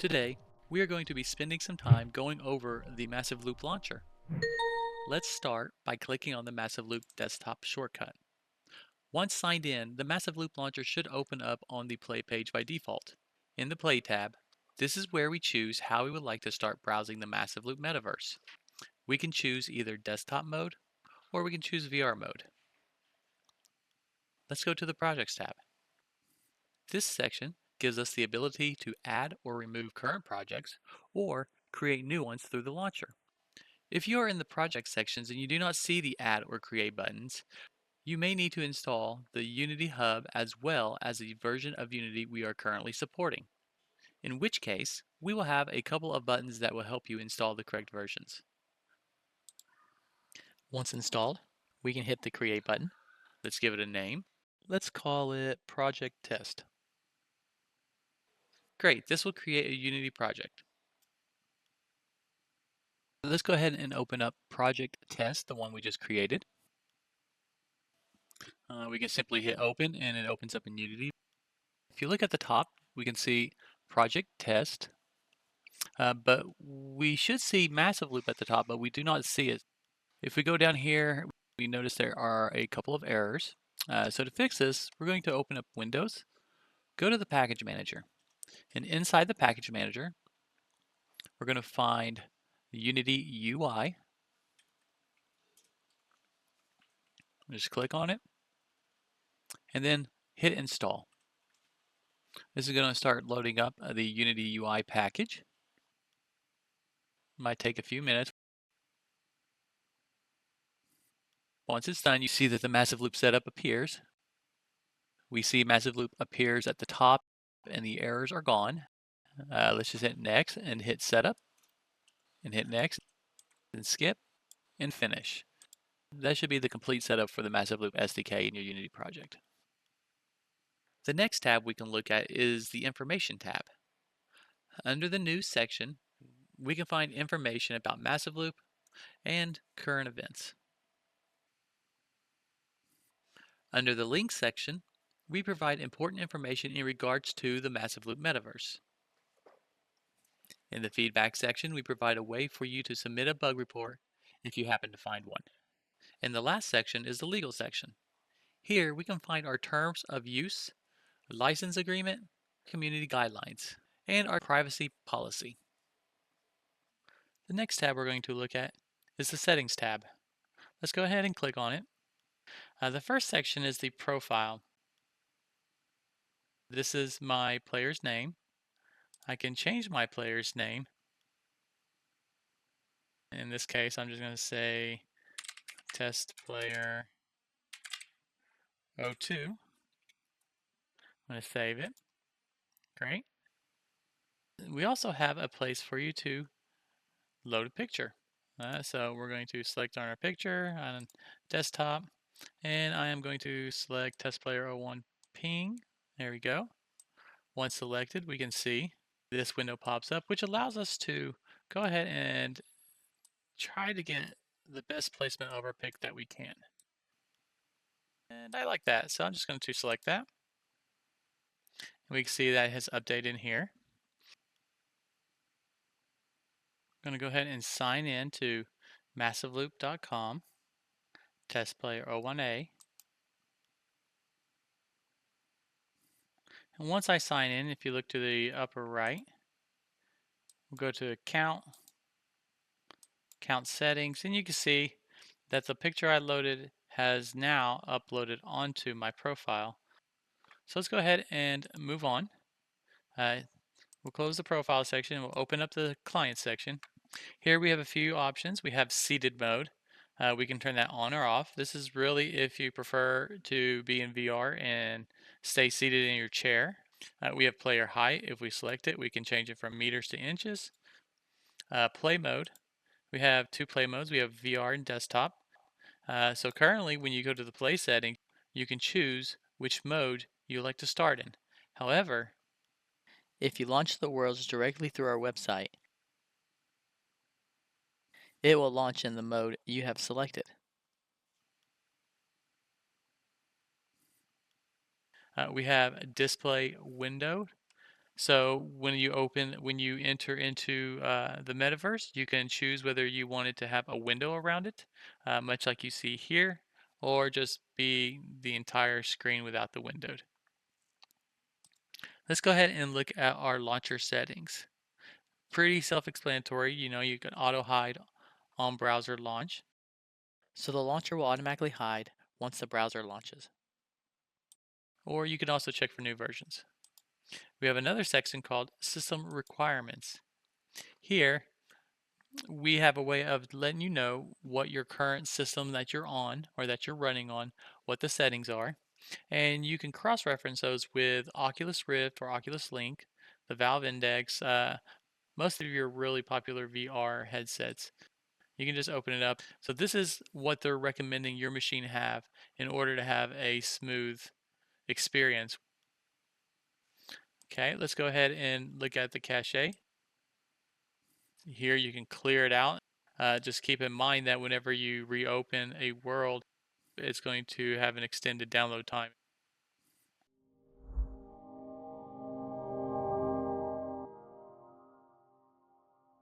Today, we are going to be spending some time going over the Massive Loop launcher. Let's start by clicking on the Massive Loop desktop shortcut. Once signed in, the Massive Loop launcher should open up on the Play page by default. In the Play tab, this is where we choose how we would like to start browsing the Massive Loop metaverse. We can choose either desktop mode or we can choose VR mode. Let's go to the Projects tab. This section gives us the ability to add or remove current projects or create new ones through the launcher. If you are in the project sections and you do not see the add or create buttons, you may need to install the Unity Hub as well as the version of Unity we are currently supporting, in which case we will have a couple of buttons that will help you install the correct versions. Once installed, we can hit the create button. Let's give it a name. Let's call it Project Test. Great, this will create a Unity project. Let's go ahead and open up Project Test, the one we just created. We can simply hit open and it opens up in Unity. If you look at the top, we can see Project Test, but we should see Massive Loop at the top, but we do not see it. If we go down here, we notice there are a couple of errors. So to fix this, we're going to open up Windows, go to the Package Manager, and inside the Package Manager, we're going to find Unity UI. Just click on it, and then hit Install. This is going to start loading up the Unity UI package. Might take a few minutes. Once it's done, you see that the Massive Loop setup appears. We see Massive Loop appears at the top and the errors are gone. Let's just hit next and hit setup and hit next and skip and finish. That should be the complete setup for the Massive Loop SDK in your Unity project. The next tab we can look at is the Information tab. Under the News section, we can find information about Massive Loop and current events. Under the Links section, we provide important information in regards to the Massive Loop metaverse. In the Feedback section, we provide a way for you to submit a bug report if you happen to find one. And the last section is the Legal section. Here we can find our terms of use, license agreement, community guidelines, and our privacy policy. The next tab we're going to look at is the Settings tab. Let's go ahead and click on it. The first section is the Profile. This is my player's name. I can change my player's name. In this case, I'm just going to say test player 02. I'm going to save it. Great. We also have a place for you to load a picture. So we're going to select on our picture on desktop, and I am going to select test player 01 ping. There we go. Once selected, we can see this window pops up, which allows us to go ahead and try to get the best placement of our pic that we can. And I like that, so I'm just going to select that. And we can see that it has updated in here. I'm going to go ahead and sign in to massiveloop.com, testplayer01A. And once I sign in, if you look to the upper right, we'll go to account settings, and you can see that the picture I loaded has now uploaded onto my profile. So let's go ahead and move on. We'll close the profile section and we'll open up the client section. Here we have a few options. We have seated mode. We can turn that on or off. This is really if you prefer to be in VR and stay seated in your chair. We have player height. If we select it, we can change it from meters to inches. Play mode. We have two play modes. We have VR and desktop. So currently, when you go to the play setting, you can choose which mode you like to start in. However, if you launch the Worlds directly through our website, it will launch in the mode you have selected. We have display window. So when you enter into the metaverse, you can choose whether you want it to have a window around it, much like you see here, or just be the entire screen without the window. Let's go ahead and look at our launcher settings. Pretty self-explanatory. You can auto hide on browser launch. So the launcher will automatically hide once the browser launches. Or you can also check for new versions. We have another section called System Requirements. Here, we have a way of letting you know what your current system that you're on or that you're running on, what the settings are. And you can cross-reference those with Oculus Rift or Oculus Link, the Valve Index, most of your really popular VR headsets. You can just open it up. So this is what they're recommending your machine have in order to have a smooth experience. Okay, let's go ahead and look at the cache. Here you can clear it out. Just keep in mind that whenever you reopen a world, it's going to have an extended download time.